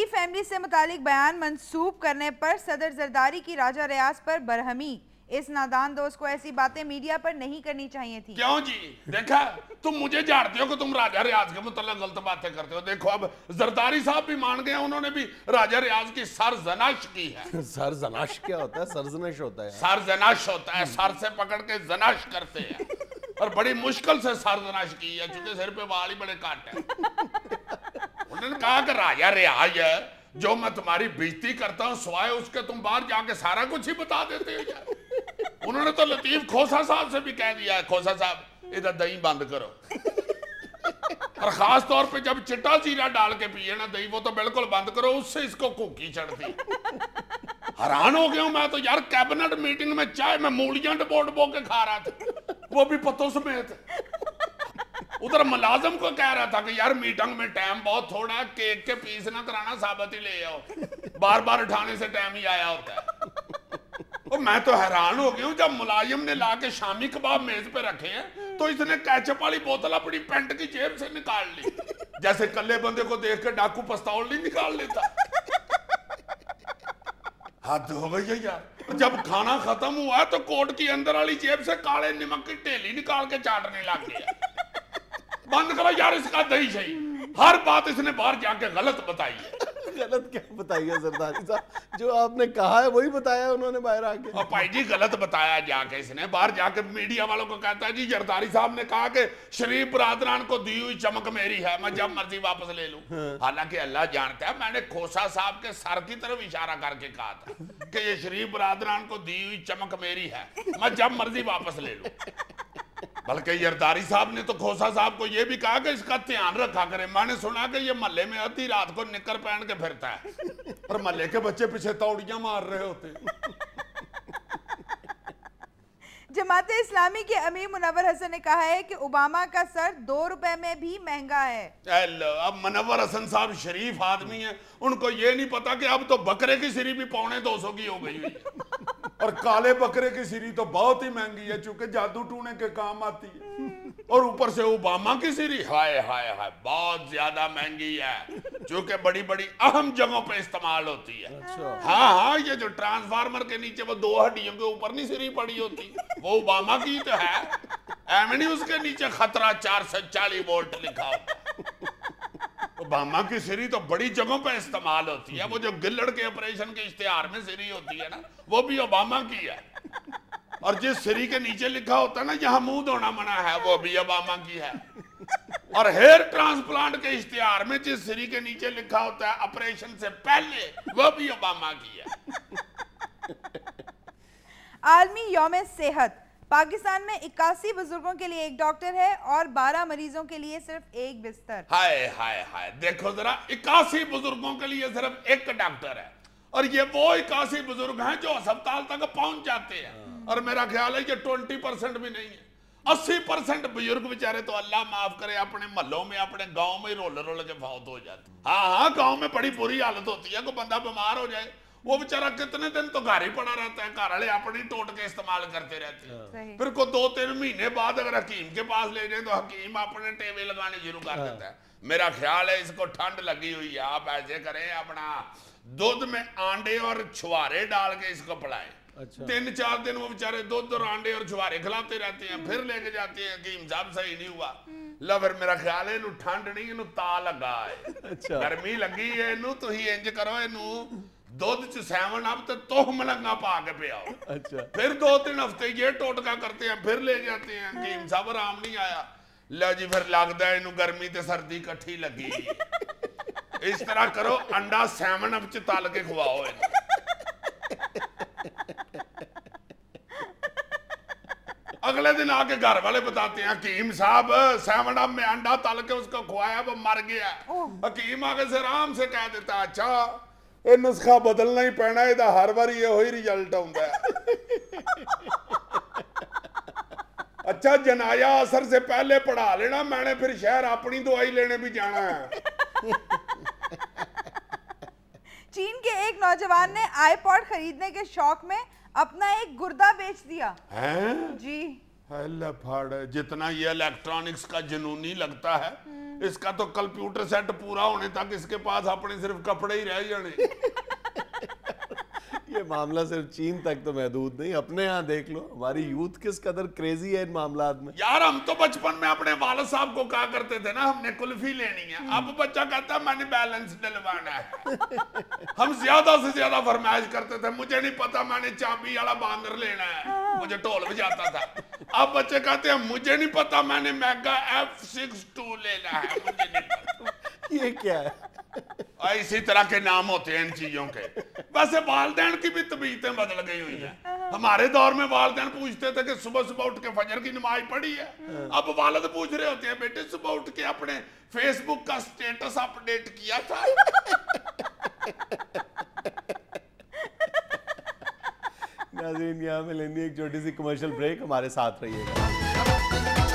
Family से मुतालिक बयान मंसूब करने पर सदर जरदारी की राजा रियाज पर बरहमी। इस नादान दोस्त को ऐसी बातें मीडिया पर नहीं करनी चाहिए थी। क्यों जी? देखा, तुम मुझे जानते हो कि तुम राजा रियाज के मुताल्लिक गलत बातें करते हो। देखो अब जरदारी साहब भी मान गए, उन्होंने भी राजा रियाज की सरजनाश की है। सरजनाश क्या होता है? सरजनश होता है। सरजनाश होता है, सर से पकड़ के जनाश करते हैं और बड़ी मुश्किल से सरजनाश की है, क्योंकि सिर पे बाल ही बड़े काट है। उन्होंने कहा कि राजा रियाज है, जो मैं तुम्हारी बेइज्जती करता हूँ सिवाय उसके तुम बाहर जाके सारा कुछ ही बता देते हो यार। उन्होंने तो लतीफ खोसा साहब से भी कह दिया है, खोसा साहब इधर दही बंद करो। और खास तौर पे जब चिट्टा जीरा डाल के पिए ना दही, वो तो बिल्कुल बंद करो, उससे इसको कोकी चढ़ती। हैरान हो गया हूं मैं तो यार, कैबिनेट मीटिंग में चाय में मूलियां डबो के खा रहा था, वो भी पत्तों समेत। उधर मुलाजिम को कह रहा था कि यार मीटिंग में टाइम बहुत थोड़ा है, केक के पीस ना कराना, साबत ही ले आओ, बार बार उठाने से टाइम ही आया होता है। और मैं तो हैरान हो गया हूं, जब मुलाजिम ने लाके शामी कबाब मेज पे रखे हैं तो इसने केचप वाली बोतल अपनी पैंट की जेब से निकाल ली, जैसे कल्ले बंदे को देख के डाकू पिस्तौल नहीं निकाल लेता। हद हो गई है यार। जब खाना खत्म हुआ तो कोट की अंदर वाली जेब से काले नमक की ढेली निकाल के चाटने लग गया। बंद करो यार इसका दही सही, हर बात इसने बाहर जाके गलत बताई है। गलत क्या बताई है जरदारी साहब? जो आपने कहा है वही बताया उन्होंने बाहर आके। और भाई जी गलत बताया जाके इसने, बाहर जाके मीडिया वालों को कहता है जी जरदारी साहब ने कहा कि शरीफ बरादरान को दी हुई चमक मेरी है, मैं जब मर्जी वापस ले लूं। हालांकि अल्लाह जानता है, मैंने खोसा साहब के सर की तरफ इशारा करके कहा था कि ये शरीफ बरादरान को दी हुई चमक मेरी है, मैं जब मर्जी वापस ले लूं। बल्कि जरदारी साहब ने तो खोसा साहब को यह भी कहा कि इसका ध्यान रखा करे। मैंने सुना कि ये महल्ले में आधी रात को निक्कर पहन के फिरता है और महल्ले के बच्चे पीछे तौड़ियां मार रहे होते। जमाते इस्लामी के अमीर मुनव्वर हसन ने कहा है कि ओबामा का सर 2 रुपए में भी महंगा है। अब मुनव्वर हसन साहब शरीफ आदमी हैं, उनको ये नहीं पता कि अब तो बकरे की सिरी भी 250 की हो गई हुई है और काले बकरे की सिरी तो बहुत ही महंगी है, चूंकि जादू टूने के काम आती है। और ऊपर से ओबामा की सिरी हाय हाय हाय बहुत ज्यादा महंगी है, चूंकि बड़ी बड़ी अहम जगहों पे इस्तेमाल होती है। हाँ हाँ, ये जो ट्रांसफार्मर के नीचे वो 2 हड्डियों के ऊपर नहीं सिरी पड़ी होती, वो ओबामा की तो है। एमनी उसके नीचे खतरा 440 वोल्ट लिखा होता है। ओबामा की सिरी तो बड़ी जगहों पे इस्तेमाल होती है। वो जो गिल्लड़ के ऑपरेशन के इश्तेहार में सिरी होती है ना, वो भी ओबामा की है। और जिस सिरी के नीचे लिखा होता है ना यहाँ मुंह धोना मना है, वो भी ओबामा की है। और हेयर ट्रांसप्लांट के इश्तेहार में जिस सिरी के नीचे लिखा होता है ऑपरेशन से पहले, वो भी ओबामा की है। आलमी यौम सेहत। पाकिस्तान में 81 बुजुर्गों के लिए 1 डॉक्टर है और 12 मरीजों के लिए सिर्फ 1 बिस्तर। हाय हाय हाय, देखो जरा, 81 बुजुर्गों के लिए सिर्फ 1 डॉक्टर है और ये वो 81 बुजुर्ग हैं जो अस्पताल तक पहुंच जाते हैं। और मेरा ख्याल है कि 20% भी नहीं है, 80% बुजुर्ग बेचारे तो अल्लाह माफ करे अपने महलों में अपने गांव में रोल रोल के फौत हो जाते। हाँ हाँ, गांव में बड़ी बुरी हालत होती है, कोई बंदा बीमार हो जाए वो बेचारा कितने दिन तो घर ही पड़ा रहता है, घर वाले अपनी टोट के इस्तेमाल करते रहते हैं। फिर को 2-3 महीने बाद अगर हकीम के पास ले जाए तो हकीम अपने टेवे लगाने शुरू कर देता है। मेरा ख्याल है इसको ठंड लगी हुई है, आप ऐसे करें अपना दूध में आंडे और छुहारे डाल के इसको पिलाएं। 3-4 दिन वो बेचारे दूध और आंडे और छुहारे खिलाते रहते हैं, फिर लेके जाते हैं हकीम साहब सही नहीं हुआ। ला फिर मेरा ख्याल है इनू ठंड नहीं, इनू ता लगा है, गर्मी लगी है इनू, तो ही इंज करो इनू दूध च 7 अप ते तोह मलंगा पा के पियाओ। फिर 2-3 हफ्ते ये टोटका करते हैं, फिर ले जाते हैं हकीम साहब आराम नहीं आया। लो जी फिर लगता है इनू गर्मी ते सर्दी इकट्ठी लगी। इस तरह करो, अंडा 7 अप च तल के खवाओ इन्हें। अगले दिन आके घर वाले बताते हैं हकीम साहब 7 अप में अंडा तल के उसको खवाया, वो मर गया। हकीम आगे से आराम से कह देता अच्छा ये नुस्खा बदलना ही पैना, ਇਹਦਾ हर बार ये ही रिजल्ट आउंदा है। अच्छा जनाया असर से पहले पढ़ा लेना, मैंने फिर शहर अपनी दवाई लेने भी जाना है। चीन के एक नौजवान ने आईपॉड खरीदने के शौक में अपना एक गुर्दा बेच दिया। हैं? जी جتنا یہ الیکٹرانکس کا جنونی لگتا ہے اس کا تو کمپیوٹر سیٹ پورا ہونے تک اس کے پاس اپنے صرف کپڑے ہی رہ جانے. یہ معاملہ صرف چین تک تو محدود نہیں, اپنے ہاں دیکھ لو ہماری یوتھ کس قدر کریزی ہے ان معاملات میں. یار ہم تو بچپن میں اپنے والد صاحب کو کہا کرتے تھے نا ہم نے کلفی لینی ہے, اب بچہ کہتا ہے میں نے بیلنس ڈلوانا ہے. ہم زیادہ سے زیادہ فرمائش کرتے تھے مجھے نہیں پتا میں نے چابی والا باندر لینا ہے, مجھے ٹول بجاتا تھا. اب بچے کہتے ہیں مجھے نہیں پتا میں نے میگا F62 لینا ہے, مجھے نہیں پتا. یہ کیا ہے؟ اسی طرح کے نام ہوتے ہیں ان چیزوں کے. ویسے والدین کی بھی طبیعتیں بدل گئی ہوئی ہیں. ہمارے دور میں والدین پوچھتے تھے کہ صبح صبح اٹھ کے فجر کی نماز پڑھی ہے, اب والد پوچھ رہے ہوتے ہیں بیٹے صبح اٹھ کے اپنے فیس بک کا سٹیٹس اپڈیٹ کیا تھا. ناظرین یہاں میں لینی ایک چھوٹی سی کمرشل بریک, ہمارے ساتھ رہیے گا.